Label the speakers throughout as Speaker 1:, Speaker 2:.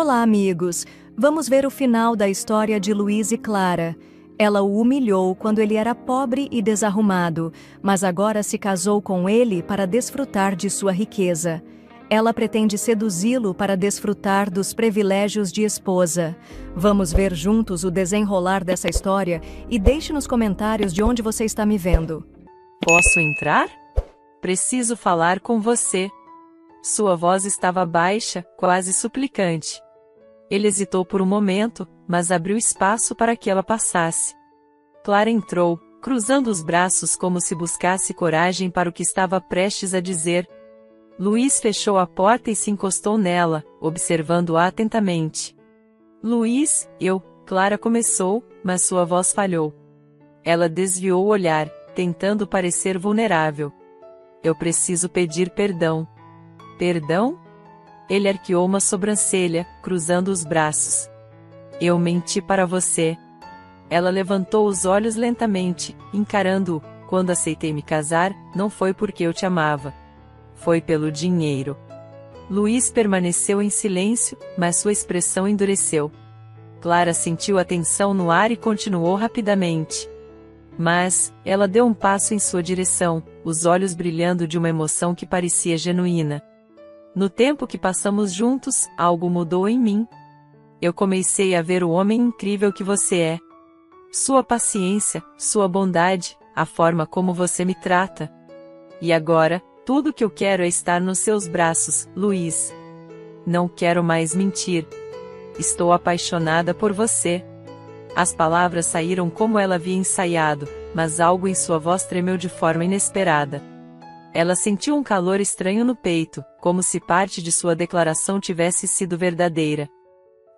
Speaker 1: Olá, amigos! Vamos ver o final da história de Luiz e Clara. Ela o humilhou quando ele era pobre e desarrumado, mas agora se casou com ele para desfrutar de sua riqueza. Ela pretende seduzi-lo para desfrutar dos privilégios de esposa. Vamos ver juntos o desenrolar dessa história e deixe nos comentários de onde você está me vendo.
Speaker 2: Posso entrar? Preciso falar com você. Sua voz estava baixa, quase suplicante. Ele hesitou por um momento, mas abriu espaço para que ela passasse. Clara entrou, cruzando os braços como se buscasse coragem para o que estava prestes a dizer. Luiz fechou a porta e se encostou nela, observando-a atentamente. Luiz, Clara começou, mas sua voz falhou. Ela desviou o olhar, tentando parecer vulnerável. Eu preciso pedir perdão. Perdão? Ele arqueou uma sobrancelha, cruzando os braços. Eu menti para você. Ela levantou os olhos lentamente, encarando-o. Quando aceitei me casar, não foi porque eu te amava. Foi pelo dinheiro. Luiz permaneceu em silêncio, mas sua expressão endureceu. Clara sentiu a tensão no ar e continuou rapidamente. Mas, ela deu um passo em sua direção, os olhos brilhando de uma emoção que parecia genuína. No tempo que passamos juntos, algo mudou em mim. Eu comecei a ver o homem incrível que você é. Sua paciência, sua bondade, a forma como você me trata. E agora, tudo que eu quero é estar nos seus braços, Luiz. Não quero mais mentir. Estou apaixonada por você. As palavras saíram como ela havia ensaiado, mas algo em sua voz tremeu de forma inesperada. Ela sentiu um calor estranho no peito, como se parte de sua declaração tivesse sido verdadeira.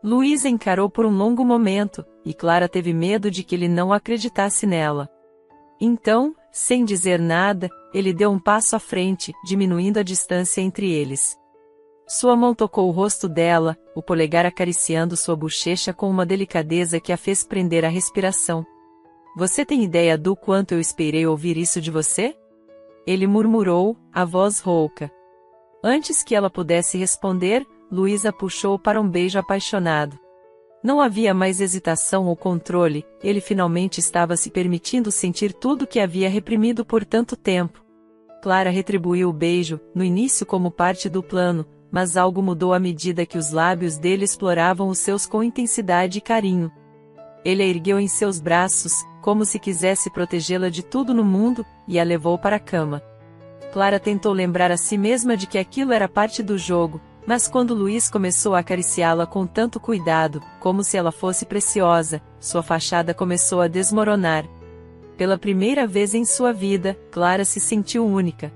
Speaker 2: Luiz encarou por um longo momento, e Clara teve medo de que ele não acreditasse nela. Então, sem dizer nada, ele deu um passo à frente, diminuindo a distância entre eles. Sua mão tocou o rosto dela, o polegar acariciando sua bochecha com uma delicadeza que a fez prender a respiração. Você tem ideia do quanto eu esperei ouvir isso de você? Ele murmurou, a voz rouca. Antes que ela pudesse responder, Luiz a puxou para um beijo apaixonado. Não havia mais hesitação ou controle, ele finalmente estava se permitindo sentir tudo que havia reprimido por tanto tempo. Clara retribuiu o beijo, no início como parte do plano, mas algo mudou à medida que os lábios dele exploravam os seus com intensidade e carinho. Ele a ergueu em seus braços, como se quisesse protegê-la de tudo no mundo, e a levou para a cama. Clara tentou lembrar a si mesma de que aquilo era parte do jogo, mas quando Luiz começou a acariciá-la com tanto cuidado, como se ela fosse preciosa, sua fachada começou a desmoronar. Pela primeira vez em sua vida, Clara se sentiu única.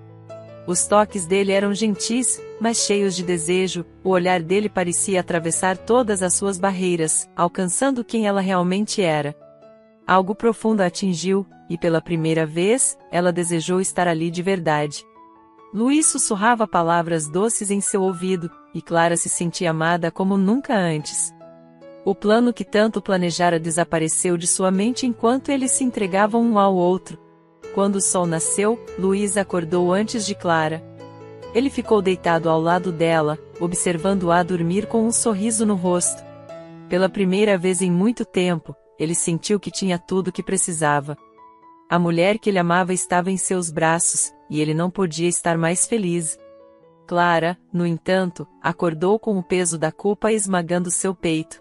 Speaker 2: Os toques dele eram gentis, mas cheios de desejo, o olhar dele parecia atravessar todas as suas barreiras, alcançando quem ela realmente era. Algo profundo a atingiu, e pela primeira vez, ela desejou estar ali de verdade. Luiz sussurrava palavras doces em seu ouvido, e Clara se sentia amada como nunca antes. O plano que tanto planejara desapareceu de sua mente enquanto eles se entregavam um ao outro. Quando o sol nasceu, Luiz acordou antes de Clara. Ele ficou deitado ao lado dela, observando-a dormir com um sorriso no rosto. Pela primeira vez em muito tempo, ele sentiu que tinha tudo o que precisava. A mulher que ele amava estava em seus braços, e ele não podia estar mais feliz. Clara, no entanto, acordou com o peso da culpa esmagando seu peito.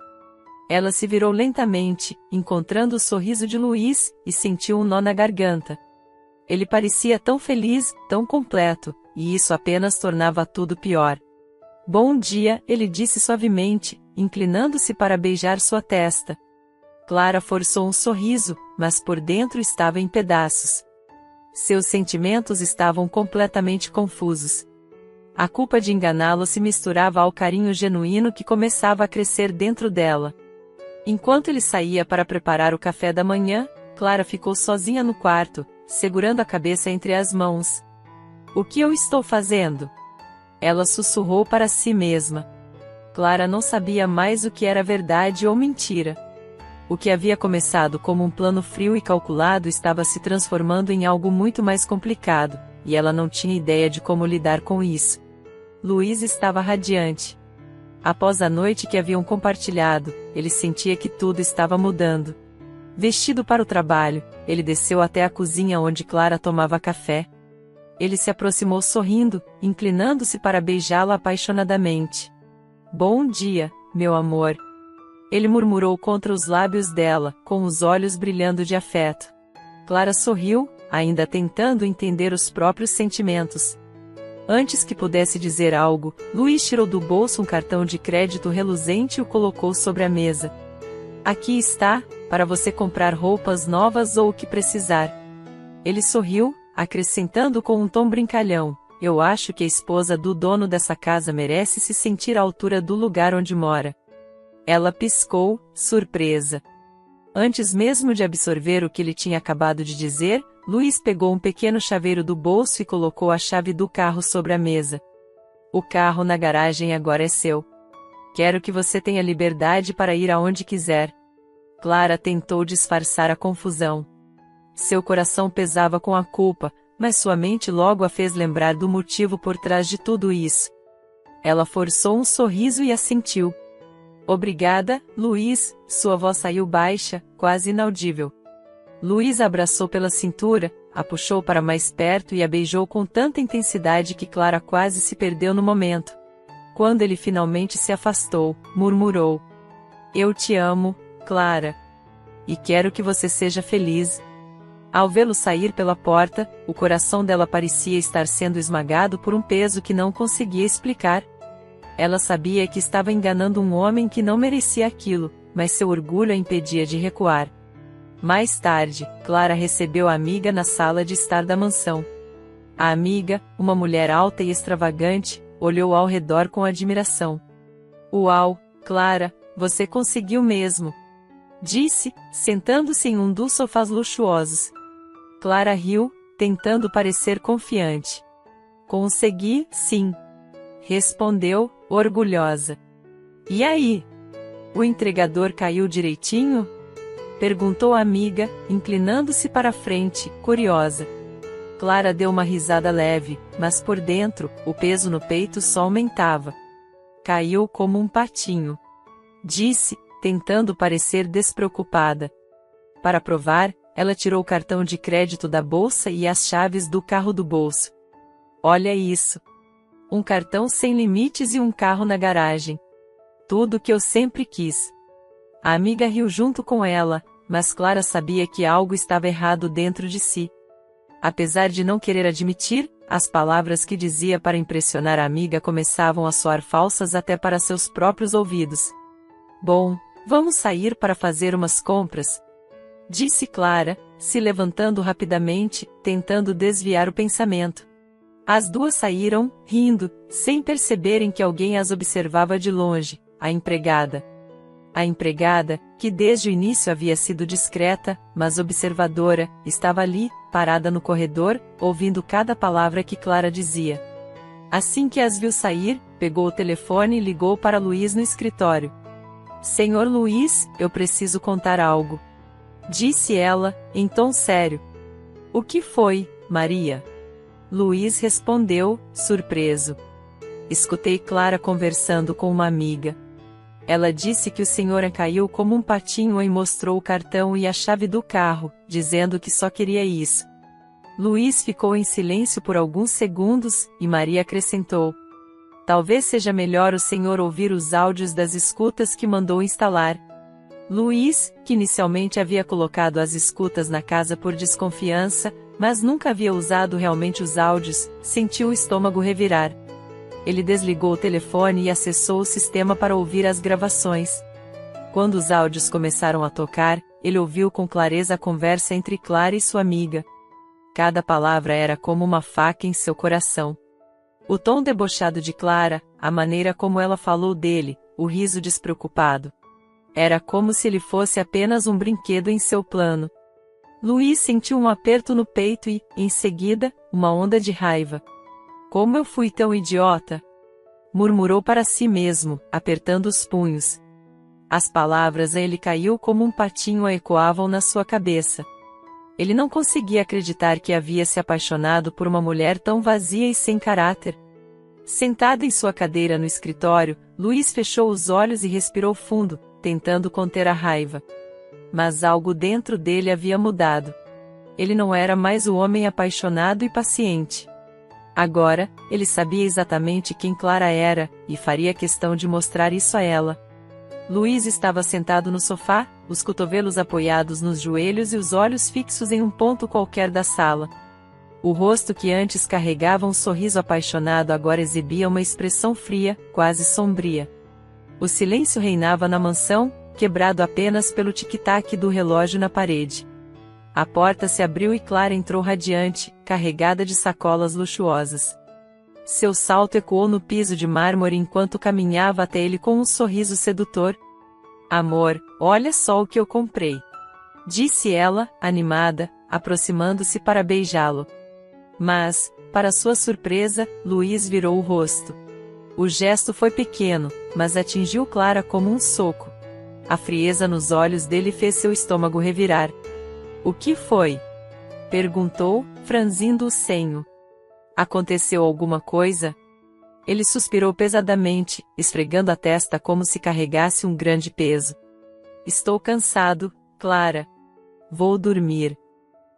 Speaker 2: Ela se virou lentamente, encontrando o sorriso de Luiz, e sentiu um nó na garganta. Ele parecia tão feliz, tão completo, e isso apenas tornava tudo pior. Bom dia, ele disse suavemente, inclinando-se para beijar sua testa. Clara forçou um sorriso, mas por dentro estava em pedaços. Seus sentimentos estavam completamente confusos. A culpa de enganá-lo se misturava ao carinho genuíno que começava a crescer dentro dela. Enquanto ele saía para preparar o café da manhã, Clara ficou sozinha no quarto, segurando a cabeça entre as mãos. O que eu estou fazendo? Ela sussurrou para si mesma. Clara não sabia mais o que era verdade ou mentira. O que havia começado como um plano frio e calculado estava se transformando em algo muito mais complicado, e ela não tinha ideia de como lidar com isso. Luiz estava radiante. Após a noite que haviam compartilhado, ele sentia que tudo estava mudando. Vestido para o trabalho, ele desceu até a cozinha onde Clara tomava café. Ele se aproximou sorrindo, inclinando-se para beijá-la apaixonadamente. "Bom dia, meu amor." Ele murmurou contra os lábios dela, com os olhos brilhando de afeto. Clara sorriu, ainda tentando entender os próprios sentimentos. Antes que pudesse dizer algo, Luiz tirou do bolso um cartão de crédito reluzente e o colocou sobre a mesa. "Aqui está, para você comprar roupas novas ou o que precisar." Ele sorriu, acrescentando com um tom brincalhão: "Eu acho que a esposa do dono dessa casa merece se sentir à altura do lugar onde mora." Ela piscou, surpresa. Antes mesmo de absorver o que ele tinha acabado de dizer, Luiz pegou um pequeno chaveiro do bolso e colocou a chave do carro sobre a mesa. "O carro na garagem agora é seu. Quero que você tenha liberdade para ir aonde quiser." Clara tentou disfarçar a confusão. Seu coração pesava com a culpa, mas sua mente logo a fez lembrar do motivo por trás de tudo isso. Ela forçou um sorriso e assentiu. "Obrigada, Luiz." Sua voz saiu baixa, quase inaudível. Luiz a abraçou pela cintura, a puxou para mais perto e a beijou com tanta intensidade que Clara quase se perdeu no momento. Quando ele finalmente se afastou, murmurou: "Eu te amo, Clara. E quero que você seja feliz." Ao vê-lo sair pela porta, o coração dela parecia estar sendo esmagado por um peso que não conseguia explicar. Ela sabia que estava enganando um homem que não merecia aquilo, mas seu orgulho a impedia de recuar. Mais tarde, Clara recebeu a amiga na sala de estar da mansão. A amiga, uma mulher alta e extravagante, olhou ao redor com admiração. "Uau, Clara, você conseguiu mesmo!" disse, sentando-se em um dos sofás luxuosos. Clara riu, tentando parecer confiante. "Consegui, sim," respondeu, orgulhosa. "E aí? O entregador caiu direitinho?" perguntou a amiga, inclinando-se para a frente, curiosa. Clara deu uma risada leve, mas por dentro, o peso no peito só aumentava. "Caiu como um patinho," disse, tentando parecer despreocupada. Para provar, ela tirou o cartão de crédito da bolsa e as chaves do carro do bolso. "Olha isso! Um cartão sem limites e um carro na garagem. Tudo o que eu sempre quis." A amiga riu junto com ela, mas Clara sabia que algo estava errado dentro de si. Apesar de não querer admitir, as palavras que dizia para impressionar a amiga começavam a soar falsas até para seus próprios ouvidos. "Bom, vamos sair para fazer umas compras," disse Clara, se levantando rapidamente, tentando desviar o pensamento. As duas saíram, rindo, sem perceberem que alguém as observava de longe, a empregada. A empregada, que desde o início havia sido discreta, mas observadora, estava ali, parada no corredor, ouvindo cada palavra que Clara dizia. Assim que as viu sair, pegou o telefone e ligou para Luiz no escritório. "Senhor Luiz, eu preciso contar algo," disse ela, em tom sério. "O que foi, Maria?" Luiz respondeu, surpreso. "Escutei Clara conversando com uma amiga. Ela disse que o senhor a caiu como um patinho e mostrou o cartão e a chave do carro, dizendo que só queria isso." Luiz ficou em silêncio por alguns segundos, e Maria acrescentou: "Talvez seja melhor o senhor ouvir os áudios das escutas que mandou instalar." Luiz, que inicialmente havia colocado as escutas na casa por desconfiança, mas nunca havia usado realmente os áudios, sentiu o estômago revirar. Ele desligou o telefone e acessou o sistema para ouvir as gravações. Quando os áudios começaram a tocar, ele ouviu com clareza a conversa entre Clara e sua amiga. Cada palavra era como uma faca em seu coração. O tom debochado de Clara, a maneira como ela falou dele, o riso despreocupado. Era como se ele fosse apenas um brinquedo em seu plano. Luiz sentiu um aperto no peito e, em seguida, uma onda de raiva. "Como eu fui tão idiota?" murmurou para si mesmo, apertando os punhos. As palavras a ele caiu como um patinho a ecoavam na sua cabeça. Ele não conseguia acreditar que havia se apaixonado por uma mulher tão vazia e sem caráter. Sentada em sua cadeira no escritório, Luiz fechou os olhos e respirou fundo, tentando conter a raiva. Mas algo dentro dele havia mudado. Ele não era mais o homem apaixonado e paciente. Agora, ele sabia exatamente quem Clara era, e faria questão de mostrar isso a ela. Luiz estava sentado no sofá, os cotovelos apoiados nos joelhos e os olhos fixos em um ponto qualquer da sala. O rosto que antes carregava um sorriso apaixonado agora exibia uma expressão fria, quase sombria. O silêncio reinava na mansão, quebrado apenas pelo tic-tac do relógio na parede. A porta se abriu e Clara entrou radiante, carregada de sacolas luxuosas. Seu salto ecoou no piso de mármore enquanto caminhava até ele com um sorriso sedutor. "Amor, olha só o que eu comprei", disse ela, animada, aproximando-se para beijá-lo. Mas, para sua surpresa, Luiz virou o rosto. O gesto foi pequeno, mas atingiu Clara como um soco. A frieza nos olhos dele fez seu estômago revirar. "O que foi?" perguntou, franzindo o senho. "Aconteceu alguma coisa?" Ele suspirou pesadamente, esfregando a testa como se carregasse um grande peso. "Estou cansado, Clara. Vou dormir."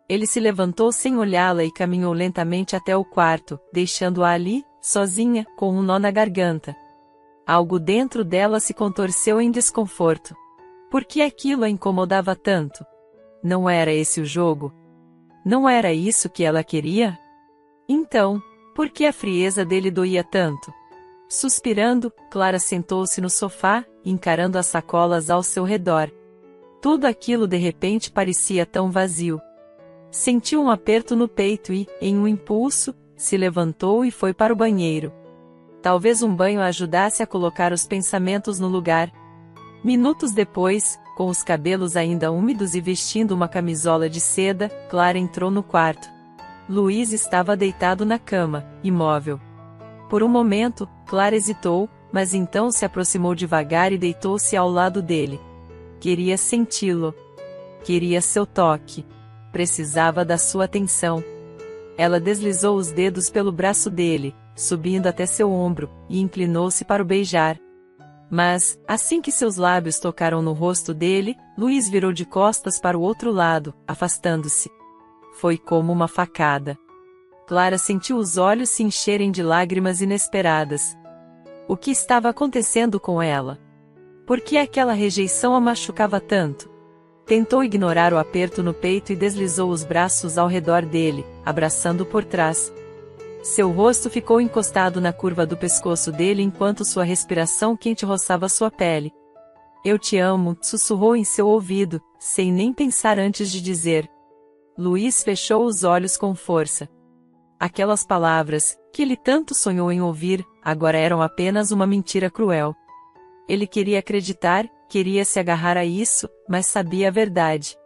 Speaker 2: Ele se levantou sem olhá-la e caminhou lentamente até o quarto, deixando-a ali, sozinha, com um nó na garganta. Algo dentro dela se contorceu em desconforto. Por que aquilo a incomodava tanto? Não era esse o jogo? Não era isso que ela queria? Então, por que a frieza dele doía tanto? Suspirando, Clara sentou-se no sofá, encarando as sacolas ao seu redor. Tudo aquilo de repente parecia tão vazio. Sentiu um aperto no peito e, em um impulso, se levantou e foi para o banheiro. Talvez um banho a ajudasse a colocar os pensamentos no lugar. Minutos depois, com os cabelos ainda úmidos e vestindo uma camisola de seda, Clara entrou no quarto. Luiz estava deitado na cama, imóvel. Por um momento, Clara hesitou, mas então se aproximou devagar e deitou-se ao lado dele. Queria senti-lo. Queria seu toque. Precisava da sua atenção. Ela deslizou os dedos pelo braço dele, subindo até seu ombro, e inclinou-se para o beijar. Mas, assim que seus lábios tocaram no rosto dele, Luiz virou de costas para o outro lado, afastando-se. Foi como uma facada. Clara sentiu os olhos se encherem de lágrimas inesperadas. O que estava acontecendo com ela? Por que aquela rejeição a machucava tanto? Tentou ignorar o aperto no peito e deslizou os braços ao redor dele, abraçando por trás. Seu rosto ficou encostado na curva do pescoço dele enquanto sua respiração quente roçava sua pele. "Eu te amo", sussurrou em seu ouvido, sem nem pensar antes de dizer. Luiz fechou os olhos com força. Aquelas palavras, que ele tanto sonhou em ouvir, agora eram apenas uma mentira cruel. Ele queria acreditar, queria se agarrar a isso, mas sabia a verdade.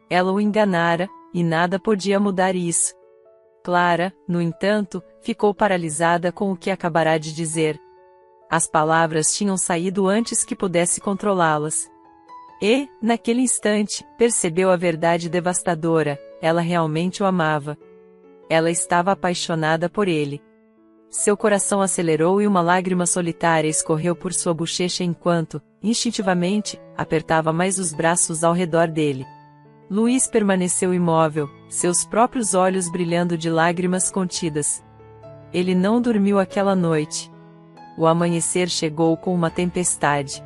Speaker 2: Ela o enganara, e nada podia mudar isso. Clara, no entanto, ficou paralisada com o que acabará de dizer. As palavras tinham saído antes que pudesse controlá-las. E, naquele instante, percebeu a verdade devastadora: ela realmente o amava. Ela estava apaixonada por ele. Seu coração acelerou e uma lágrima solitária escorreu por sua bochecha enquanto, instintivamente, apertava mais os braços ao redor dele. Luiz permaneceu imóvel, seus próprios olhos brilhando de lágrimas contidas. Ele não dormiu aquela noite. O amanhecer chegou com uma tempestade.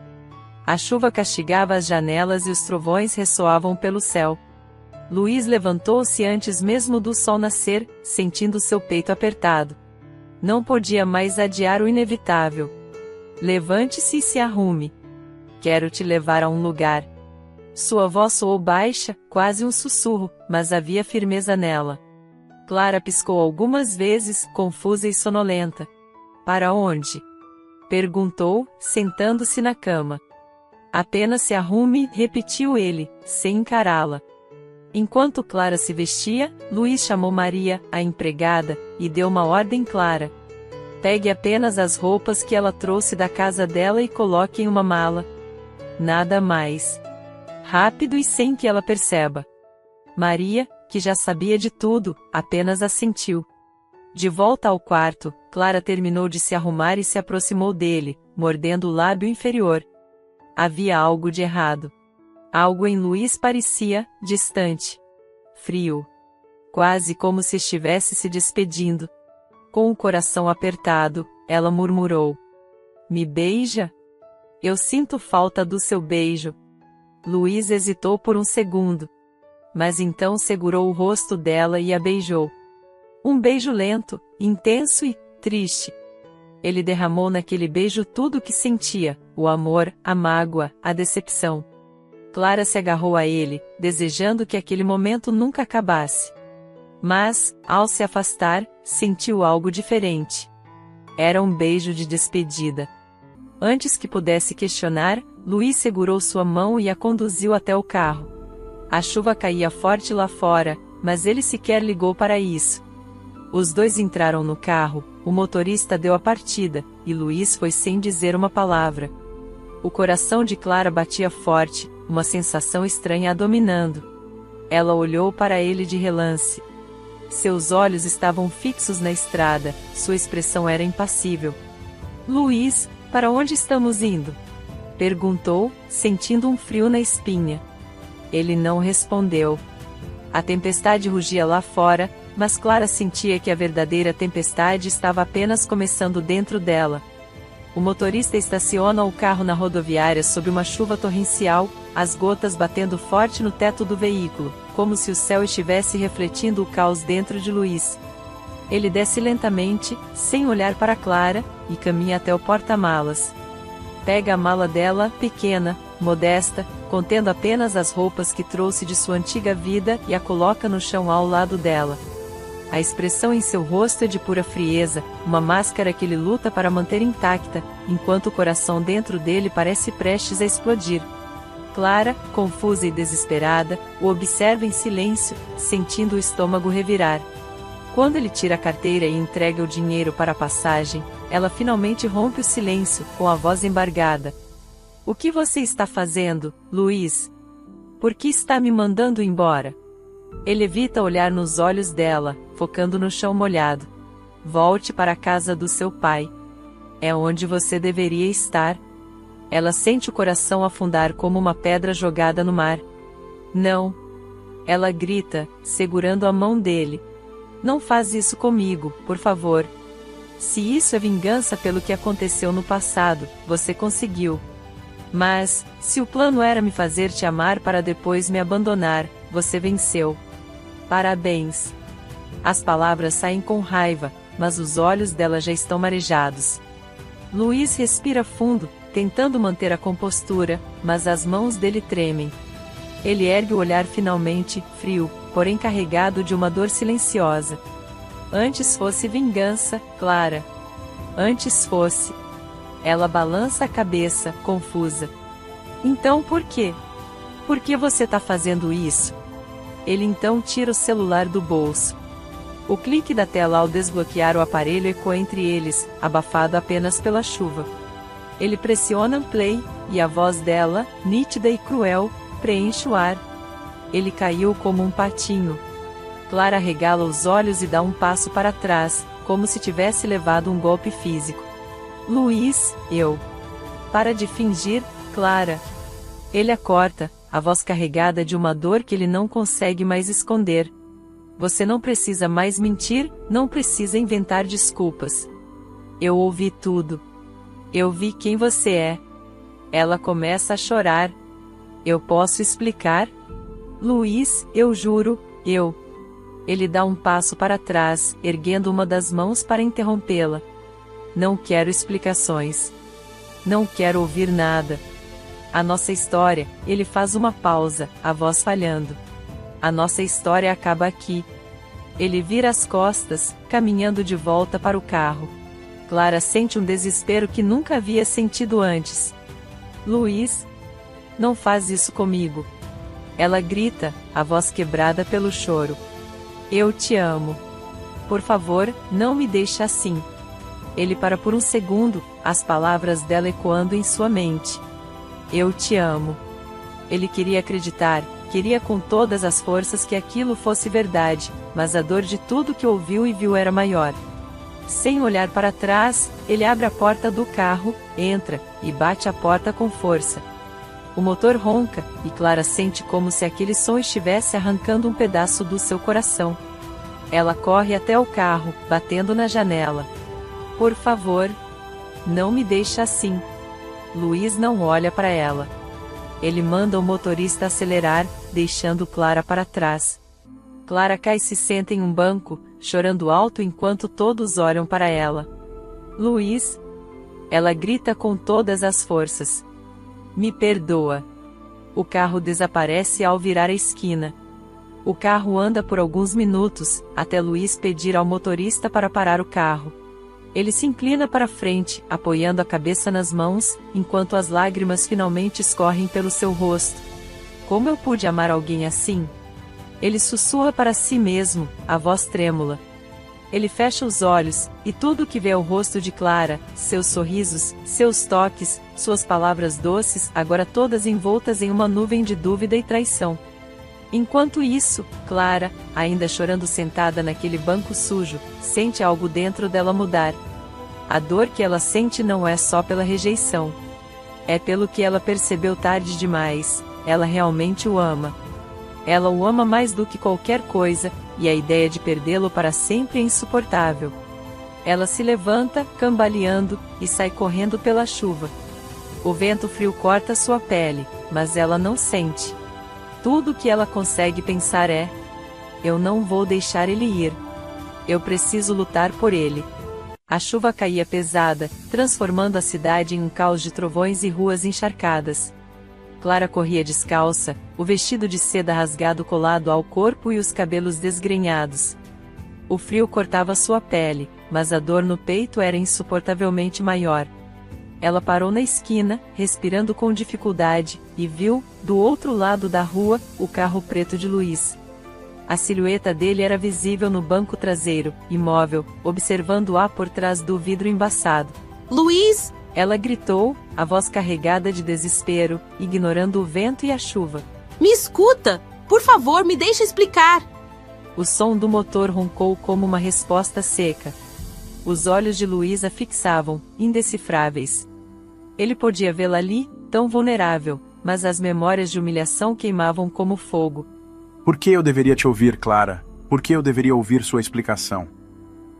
Speaker 2: A chuva castigava as janelas e os trovões ressoavam pelo céu. Luiz levantou-se antes mesmo do sol nascer, sentindo seu peito apertado. Não podia mais adiar o inevitável. "Levante-se e se arrume. Quero te levar a um lugar." Sua voz soou baixa, quase um sussurro, mas havia firmeza nela. Clara piscou algumas vezes, confusa e sonolenta. "Para onde?" perguntou, sentando-se na cama. "Apenas se arrume", repetiu ele, sem encará-la. Enquanto Clara se vestia, Luiz chamou Maria, a empregada, e deu uma ordem clara. "Pegue apenas as roupas que ela trouxe da casa dela e coloque em uma mala. Nada mais." Rápido e sem que ela perceba. Maria, que já sabia de tudo, apenas assentiu. De volta ao quarto, Clara terminou de se arrumar e se aproximou dele, mordendo o lábio inferior. Havia algo de errado. Algo em Luiz parecia distante. Frio. Quase como se estivesse se despedindo. Com o coração apertado, ela murmurou: "Me beija? Eu sinto falta do seu beijo." Luiz hesitou por um segundo. Mas então segurou o rosto dela e a beijou. Um beijo lento, intenso e triste. Ele derramou naquele beijo tudo o que sentia: o amor, a mágoa, a decepção. Clara se agarrou a ele, desejando que aquele momento nunca acabasse. Mas, ao se afastar, sentiu algo diferente. Era um beijo de despedida. Antes que pudesse questionar, Luiz segurou sua mão e a conduziu até o carro. A chuva caía forte lá fora, mas ele sequer ligou para isso. Os dois entraram no carro, o motorista deu a partida, e Luiz foi sem dizer uma palavra. O coração de Clara batia forte, uma sensação estranha a dominando. Ela olhou para ele de relance. Seus olhos estavam fixos na estrada, sua expressão era impassível. "Luiz, para onde estamos indo?" perguntou, sentindo um frio na espinha. Ele não respondeu. A tempestade rugia lá fora, mas Clara sentia que a verdadeira tempestade estava apenas começando dentro dela. O motorista estaciona o carro na rodoviária sob uma chuva torrencial, as gotas batendo forte no teto do veículo, como se o céu estivesse refletindo o caos dentro de Luiz. Ele desce lentamente, sem olhar para Clara, e caminha até o porta-malas. Pega a mala dela, pequena, modesta, contendo apenas as roupas que trouxe de sua antiga vida, e a coloca no chão ao lado dela. A expressão em seu rosto é de pura frieza, uma máscara que ele luta para manter intacta, enquanto o coração dentro dele parece prestes a explodir. Clara, confusa e desesperada, o observa em silêncio, sentindo o estômago revirar. Quando ele tira a carteira e entrega o dinheiro para a passagem, ela finalmente rompe o silêncio, com a voz embargada. "O que você está fazendo, Luiz? Por que está me mandando embora?" Ele evita olhar nos olhos dela, focando no chão molhado. "Volte para a casa do seu pai. É onde você deveria estar." Ela sente o coração afundar como uma pedra jogada no mar. "Não!" Ela grita, segurando a mão dele. "Não faz isso comigo, por favor. Se isso é vingança pelo que aconteceu no passado, você conseguiu. Mas, se o plano era me fazer te amar para depois me abandonar, você venceu. Parabéns." As palavras saem com raiva, mas os olhos dela já estão marejados. Luiz respira fundo, tentando manter a compostura, mas as mãos dele tremem. Ele ergue o olhar finalmente, frio, porém carregado de uma dor silenciosa. "Antes fosse vingança, Clara. Antes fosse." Ela balança a cabeça, confusa. "Então por quê? Por que você está fazendo isso?" Ele então tira o celular do bolso. O clique da tela ao desbloquear o aparelho ecoa entre eles, abafado apenas pela chuva. Ele pressiona play, e a voz dela, nítida e cruel, preenche o ar. Ele caiu como um patinho. Clara regala os olhos e dá um passo para trás, como se tivesse levado um golpe físico. "Luiz, eu." "Para de fingir, Clara." Ele a corta, a voz carregada de uma dor que ele não consegue mais esconder. "Você não precisa mais mentir, não precisa inventar desculpas. Eu ouvi tudo. Eu vi quem você é." Ela começa a chorar. "Eu posso explicar? Luiz, eu juro, eu." Ele dá um passo para trás, erguendo uma das mãos para interrompê-la. "Não quero explicações. Não quero ouvir nada. A nossa história." Ele faz uma pausa, a voz falhando. "A nossa história acaba aqui." Ele vira as costas, caminhando de volta para o carro. Clara sente um desespero que nunca havia sentido antes. "Luiz, não faz isso comigo." Ela grita, a voz quebrada pelo choro. "Eu te amo. Por favor, não me deixe assim." Ele para por um segundo, as palavras dela ecoando em sua mente. "Eu te amo." Ele queria acreditar, queria com todas as forças que aquilo fosse verdade, mas a dor de tudo que ouviu e viu era maior. Sem olhar para trás, ele abre a porta do carro, entra, e bate a porta com força. O motor ronca, e Clara sente como se aquele som estivesse arrancando um pedaço do seu coração. Ela corre até o carro, batendo na janela. Por favor, não me deixe assim. Luiz não olha para ela. Ele manda o motorista acelerar, deixando Clara para trás. Clara cai e se senta em um banco, chorando alto enquanto todos olham para ela. Luiz! Ela grita com todas as forças. Me perdoa. O carro desaparece ao virar a esquina. O carro anda por alguns minutos, até Luiz pedir ao motorista para parar o carro. Ele se inclina para frente, apoiando a cabeça nas mãos, enquanto as lágrimas finalmente escorrem pelo seu rosto. Como eu pude amar alguém assim? Ele sussurra para si mesmo, a voz trêmula. Ele fecha os olhos, e tudo que vê é o rosto de Clara, seus sorrisos, seus toques, suas palavras doces, agora todas envoltas em uma nuvem de dúvida e traição. Enquanto isso, Clara, ainda chorando sentada naquele banco sujo, sente algo dentro dela mudar. A dor que ela sente não é só pela rejeição. É pelo que ela percebeu tarde demais, ela realmente o ama. Ela o ama mais do que qualquer coisa, e a ideia de perdê-lo para sempre é insuportável. Ela se levanta, cambaleando, e sai correndo pela chuva. O vento frio corta sua pele, mas ela não sente. Tudo o que ela consegue pensar é: eu não vou deixar ele ir. Eu preciso lutar por ele. A chuva caía pesada, transformando a cidade em um caos de trovões e ruas encharcadas. Clara corria descalça, o vestido de seda rasgado colado ao corpo e os cabelos desgrenhados. O frio cortava sua pele, mas a dor no peito era insuportavelmente maior. Ela parou na esquina, respirando com dificuldade, e viu, do outro lado da rua, o carro preto de Luiz. A silhueta dele era visível no banco traseiro, imóvel, observando-a por trás do vidro embaçado.
Speaker 3: Luiz!
Speaker 2: Ela gritou, a voz carregada de desespero, ignorando o vento e a chuva.
Speaker 3: Me escuta! Por favor, me deixa explicar!
Speaker 2: O som do motor roncou como uma resposta seca. Os olhos de Luiz a fixavam, indecifráveis. Ele podia vê-la ali, tão vulnerável, mas as memórias de humilhação queimavam como fogo.
Speaker 4: Por que eu deveria te ouvir, Clara? Por que eu deveria ouvir sua explicação?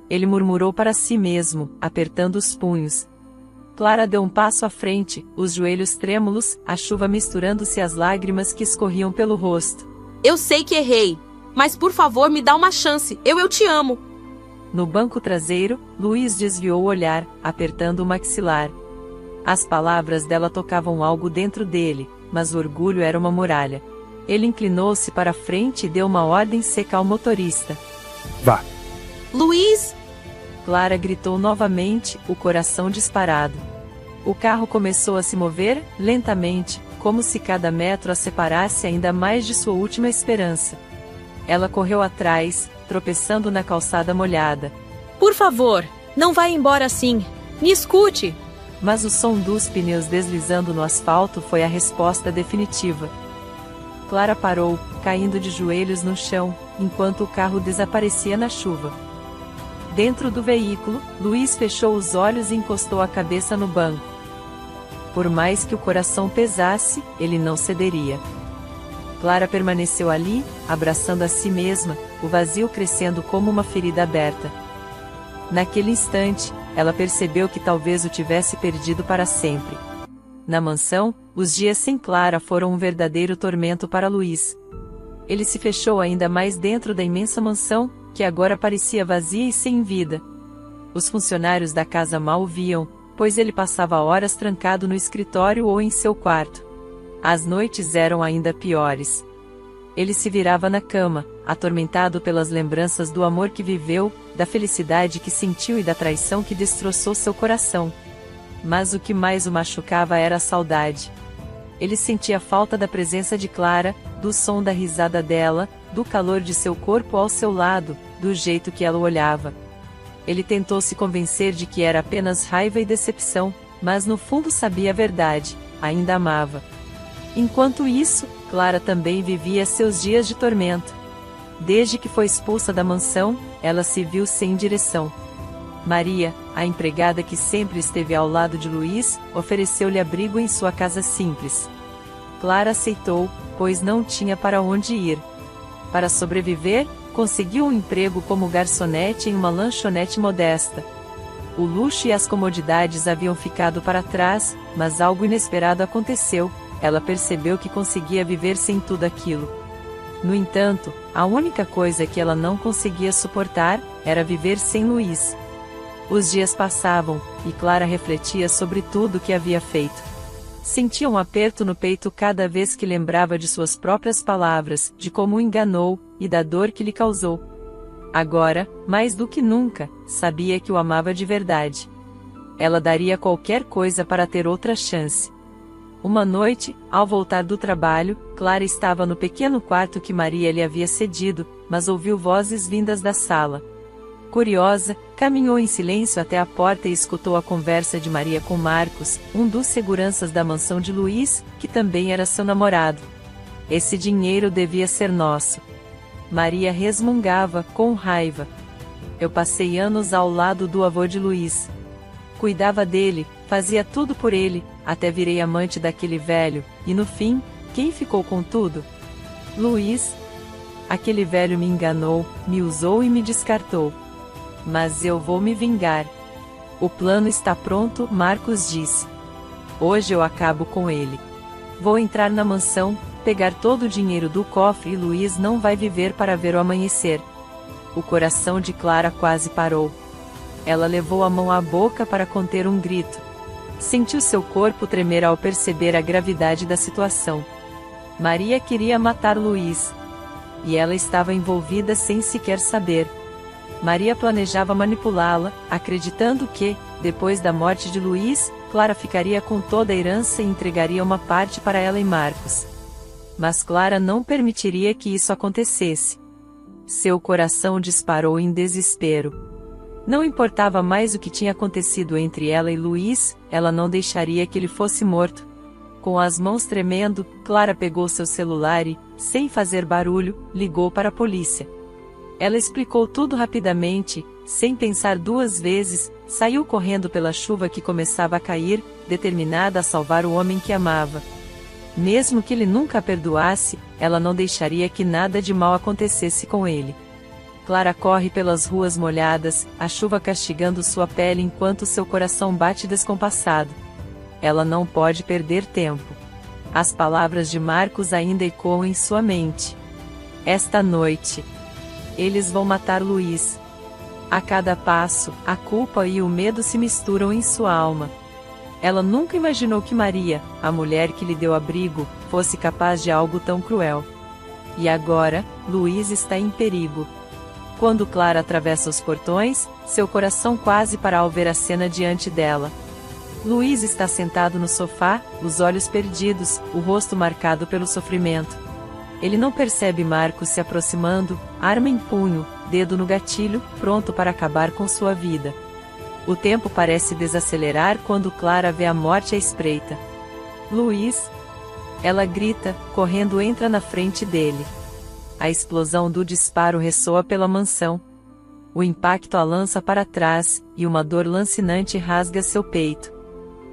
Speaker 2: Ele murmurou para si mesmo, apertando os punhos. Clara deu um passo à frente, os joelhos trêmulos, a chuva misturando-se às lágrimas que escorriam pelo rosto.
Speaker 3: Eu sei que errei, mas por favor me dá uma chance, eu te amo.
Speaker 2: No banco traseiro, Luiz desviou o olhar, apertando o maxilar. As palavras dela tocavam algo dentro dele, mas o orgulho era uma muralha. Ele inclinou-se para a frente e deu uma ordem seca ao motorista.
Speaker 4: Vá!
Speaker 3: Luiz!
Speaker 2: Clara gritou novamente, o coração disparado. O carro começou a se mover, lentamente, como se cada metro a separasse ainda mais de sua última esperança. Ela correu atrás, tropeçando na calçada molhada.
Speaker 3: Por favor, não vá embora assim. Me escute!
Speaker 2: Mas o som dos pneus deslizando no asfalto foi a resposta definitiva. Clara parou, caindo de joelhos no chão, enquanto o carro desaparecia na chuva. Dentro do veículo, Luiz fechou os olhos e encostou a cabeça no banco. Por mais que o coração pesasse, ele não cederia. Clara permaneceu ali, abraçando a si mesma, o vazio crescendo como uma ferida aberta. Naquele instante, ela percebeu que talvez o tivesse perdido para sempre. Na mansão, os dias sem Clara foram um verdadeiro tormento para Luiz. Ele se fechou ainda mais dentro da imensa mansão, que agora parecia vazia e sem vida. Os funcionários da casa mal o viam, pois ele passava horas trancado no escritório ou em seu quarto. As noites eram ainda piores. Ele se virava na cama, atormentado pelas lembranças do amor que viveu, da felicidade que sentiu e da traição que destroçou seu coração. Mas o que mais o machucava era a saudade. Ele sentia falta da presença de Clara, do som da risada dela, do calor de seu corpo ao seu lado, do jeito que ela o olhava. Ele tentou se convencer de que era apenas raiva e decepção, mas no fundo sabia a verdade, ainda amava. Enquanto isso, Clara também vivia seus dias de tormento. Desde que foi expulsa da mansão, ela se viu sem direção. Maria, a empregada que sempre esteve ao lado de Luiz, ofereceu-lhe abrigo em sua casa simples. Clara aceitou, pois não tinha para onde ir. Para sobreviver, conseguiu um emprego como garçonete em uma lanchonete modesta. O luxo e as comodidades haviam ficado para trás, mas algo inesperado aconteceu. Ela percebeu que conseguia viver sem tudo aquilo. No entanto, a única coisa que ela não conseguia suportar era viver sem Luiz. Os dias passavam, e Clara refletia sobre tudo o que havia feito. Sentia um aperto no peito cada vez que lembrava de suas próprias palavras, de como o enganou, e da dor que lhe causou. Agora, mais do que nunca, sabia que o amava de verdade. Ela daria qualquer coisa para ter outra chance. Uma noite, ao voltar do trabalho, Clara estava no pequeno quarto que Maria lhe havia cedido, mas ouviu vozes vindas da sala. Curiosa, caminhou em silêncio até a porta e escutou a conversa de Maria com Marcos, um dos seguranças da mansão de Luiz, que também era seu namorado. Esse dinheiro devia ser nosso. Maria resmungava, com raiva. Eu passei anos ao lado do avô de Luiz. Cuidava dele, fazia tudo por ele, até virei amante daquele velho, e no fim, quem ficou com tudo? Luiz. Aquele velho me enganou, me usou e me descartou. Mas eu vou me vingar. O plano está pronto, Marcos disse. Hoje eu acabo com ele. Vou entrar na mansão, pegar todo o dinheiro do cofre e Luiz não vai viver para ver o amanhecer. O coração de Clara quase parou. Ela levou a mão à boca para conter um grito. Sentiu seu corpo tremer ao perceber a gravidade da situação. Maria queria matar Luiz. E ela estava envolvida sem sequer saber. Maria planejava manipulá-la, acreditando que, depois da morte de Luiz, Clara ficaria com toda a herança e entregaria uma parte para ela e Marcos. Mas Clara não permitiria que isso acontecesse. Seu coração disparou em desespero. Não importava mais o que tinha acontecido entre ela e Luiz, ela não deixaria que ele fosse morto. Com as mãos tremendo, Clara pegou seu celular e, sem fazer barulho, ligou para a polícia. Ela explicou tudo rapidamente, sem pensar duas vezes, saiu correndo pela chuva que começava a cair, determinada a salvar o homem que amava. Mesmo que ele nunca a perdoasse, ela não deixaria que nada de mal acontecesse com ele. Clara corre pelas ruas molhadas, a chuva castigando sua pele enquanto seu coração bate descompassado. Ela não pode perder tempo. As palavras de Marcos ainda ecoam em sua mente. Esta noite, eles vão matar Luiz. A cada passo, a culpa e o medo se misturam em sua alma. Ela nunca imaginou que Maria, a mulher que lhe deu abrigo, fosse capaz de algo tão cruel. E agora, Luiz está em perigo. Quando Clara atravessa os portões, seu coração quase para ao ver a cena diante dela. Luiz está sentado no sofá, os olhos perdidos, o rosto marcado pelo sofrimento. Ele não percebe Marcos se aproximando, arma em punho, dedo no gatilho, pronto para acabar com sua vida. O tempo parece desacelerar quando Clara vê a morte à espreita. Luiz! Ela grita, correndo entra na frente dele. A explosão do disparo ressoa pela mansão. O impacto a lança para trás, e uma dor lancinante rasga seu peito.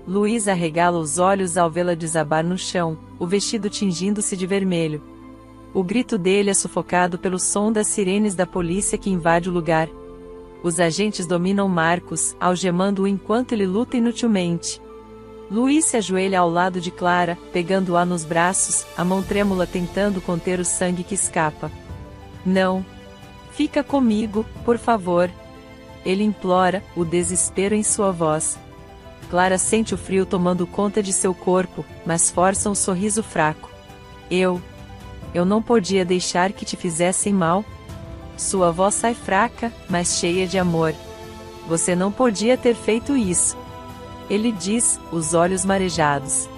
Speaker 2: Luiz arregala os olhos ao vê-la desabar no chão, o vestido tingindo-se de vermelho. O grito dele é sufocado pelo som das sirenes da polícia que invade o lugar. Os agentes dominam Marcos, algemando-o enquanto ele luta inutilmente. Luiz se ajoelha ao lado de Clara, pegando-a nos braços, a mão trêmula tentando conter o sangue que escapa. Não! Fica comigo, por favor! Ele implora, o desespero em sua voz. Clara sente o frio tomando conta de seu corpo, mas força um sorriso fraco. Eu não podia deixar que te fizessem mal. Sua voz sai fraca, mas cheia de amor. Você não podia ter feito isso. Ele diz, os olhos marejados.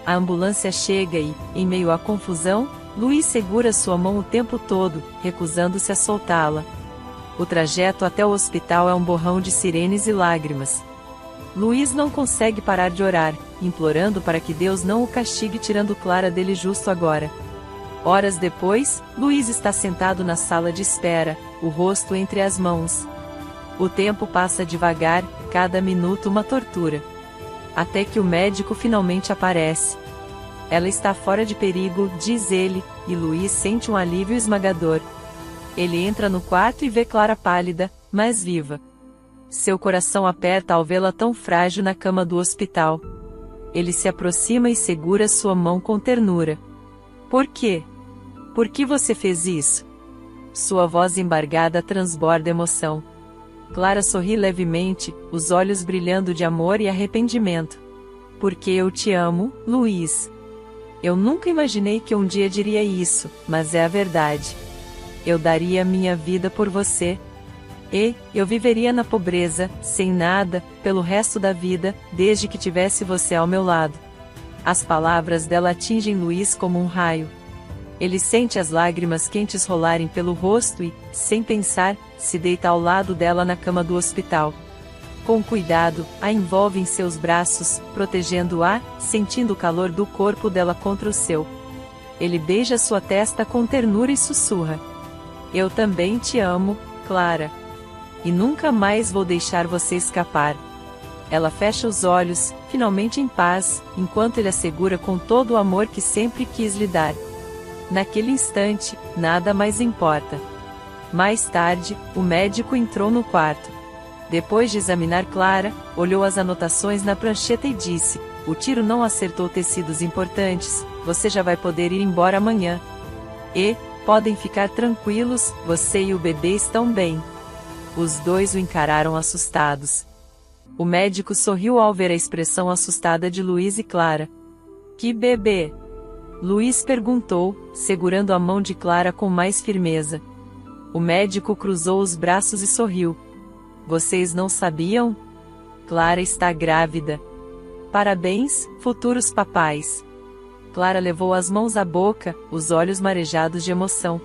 Speaker 2: A ambulância chega e, em meio à confusão, Luiz segura sua mão o tempo todo, recusando-se a soltá-la. O trajeto até o hospital é um borrão de sirenes e lágrimas. Luiz não consegue parar de orar, implorando para que Deus não o castigue tirando Clara dele justo agora. Horas depois, Luiz está sentado na sala de espera, o rosto entre as mãos. O tempo passa devagar, cada minuto uma tortura. Até que o médico finalmente aparece. Ela está fora de perigo, diz ele, e Luiz sente um alívio esmagador. Ele entra no quarto e vê Clara pálida, mas viva. Seu coração aperta ao vê-la tão frágil na cama do hospital. Ele se aproxima e segura sua mão com ternura. Por quê? Por que você fez isso? Sua voz embargada transborda emoção. Clara sorri levemente, os olhos brilhando de amor e arrependimento. Porque eu te amo, Luiz. Eu nunca imaginei que um dia diria isso, mas é a verdade. Eu daria minha vida por você. E eu viveria na pobreza, sem nada, pelo resto da vida, desde que tivesse você ao meu lado. As palavras dela atingem Luiz como um raio. Ele sente as lágrimas quentes rolarem pelo rosto e, sem pensar, se deita ao lado dela na cama do hospital. Com cuidado, a envolve em seus braços, protegendo-a, sentindo o calor do corpo dela contra o seu. Ele beija sua testa com ternura e sussurra: Eu também te amo, Clara. E nunca mais vou deixar você escapar. Ela fecha os olhos, finalmente em paz, enquanto ele a segura com todo o amor que sempre quis lhe dar. Naquele instante, nada mais importa. Mais tarde, o médico entrou no quarto. Depois de examinar Clara, olhou as anotações na prancheta e disse: O tiro não acertou tecidos importantes, você já vai poder ir embora amanhã. E, podem ficar tranquilos, você e o bebê estão bem. Os dois o encararam assustados. O médico sorriu ao ver a expressão assustada de Luiz e Clara. Que bebê? Luiz perguntou, segurando a mão de Clara com mais firmeza. O médico cruzou os braços e sorriu. Vocês não sabiam? Clara está grávida. Parabéns, futuros papais. Clara levou as mãos à boca, os olhos marejados de emoção.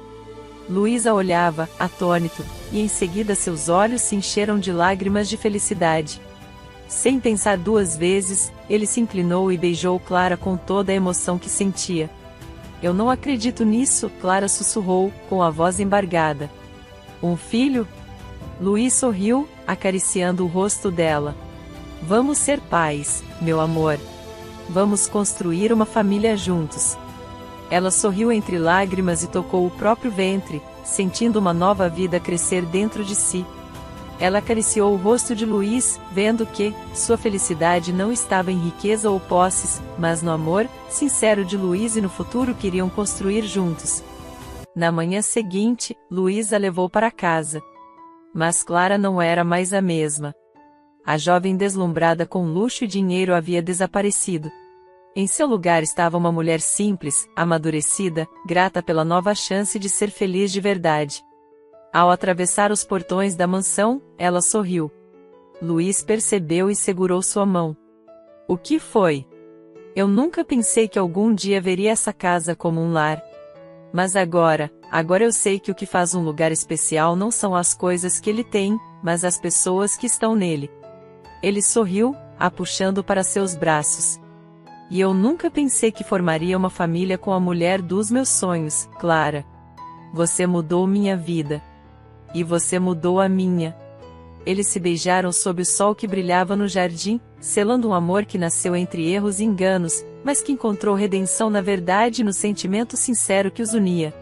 Speaker 2: Luiz a olhava, atônito, e em seguida seus olhos se encheram de lágrimas de felicidade. Sem pensar duas vezes, ele se inclinou e beijou Clara com toda a emoção que sentia. Eu não acredito nisso, Clara sussurrou, com a voz embargada. Um filho? Luiz sorriu, acariciando o rosto dela. Vamos ser pais, meu amor. Vamos construir uma família juntos. Ela sorriu entre lágrimas e tocou o próprio ventre, sentindo uma nova vida crescer dentro de si. Ela acariciou o rosto de Luiz, vendo que sua felicidade não estava em riqueza ou posses, mas no amor sincero de Luiz e no futuro que iriam construir juntos. Na manhã seguinte, Luiz a levou para casa. Mas Clara não era mais a mesma. A jovem deslumbrada com luxo e dinheiro havia desaparecido. Em seu lugar estava uma mulher simples, amadurecida, grata pela nova chance de ser feliz de verdade. Ao atravessar os portões da mansão, ela sorriu. Luiz percebeu e segurou sua mão. O que foi? Eu nunca pensei que algum dia veria essa casa como um lar. Mas agora eu sei que o que faz um lugar especial não são as coisas que ele tem, mas as pessoas que estão nele. Ele sorriu, a puxando para seus braços. E eu nunca pensei que formaria uma família com a mulher dos meus sonhos, Clara. Você mudou minha vida. E você mudou a minha. Eles se beijaram sob o sol que brilhava no jardim, selando um amor que nasceu entre erros e enganos, mas que encontrou redenção na verdade e no sentimento sincero que os unia.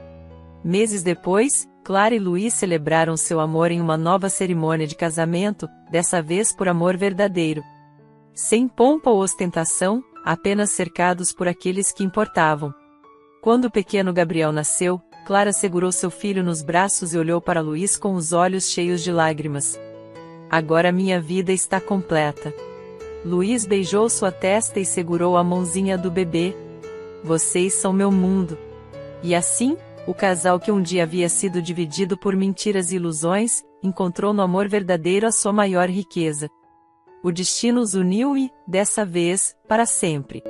Speaker 2: Meses depois, Clara e Luiz celebraram seu amor em uma nova cerimônia de casamento, dessa vez por amor verdadeiro. Sem pompa ou ostentação, apenas cercados por aqueles que importavam. Quando o pequeno Gabriel nasceu, Clara segurou seu filho nos braços e olhou para Luiz com os olhos cheios de lágrimas. Agora minha vida está completa. Luiz beijou sua testa e segurou a mãozinha do bebê. Vocês são meu mundo. E assim, o casal que um dia havia sido dividido por mentiras e ilusões, encontrou no amor verdadeiro a sua maior riqueza. O destino os uniu e, dessa vez, para sempre.